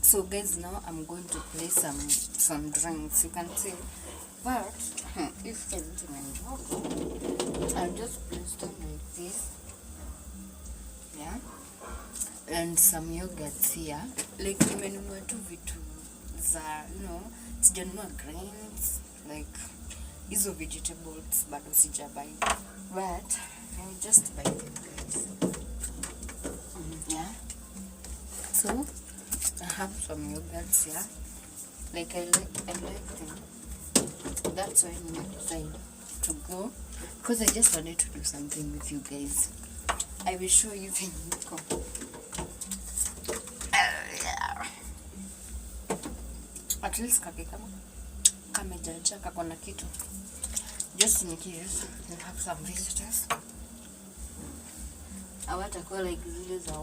So guys, now I'm going to play some drinks. You can see, but if I'll just place them like this, yeah. And some yogurts here, like nimenunua tu vitu za, sijanunua grains, like hizo vegetables bado sijabuy, but I just buy them guys. Yeah, so I have some yogurts here, like I like them. That's why I decided to go, because I just wanted to do something with you guys. I will show you when you come. At least kake kama kamejaja kakona kitu, just in case you have some visitors. Awatakuwa like zile za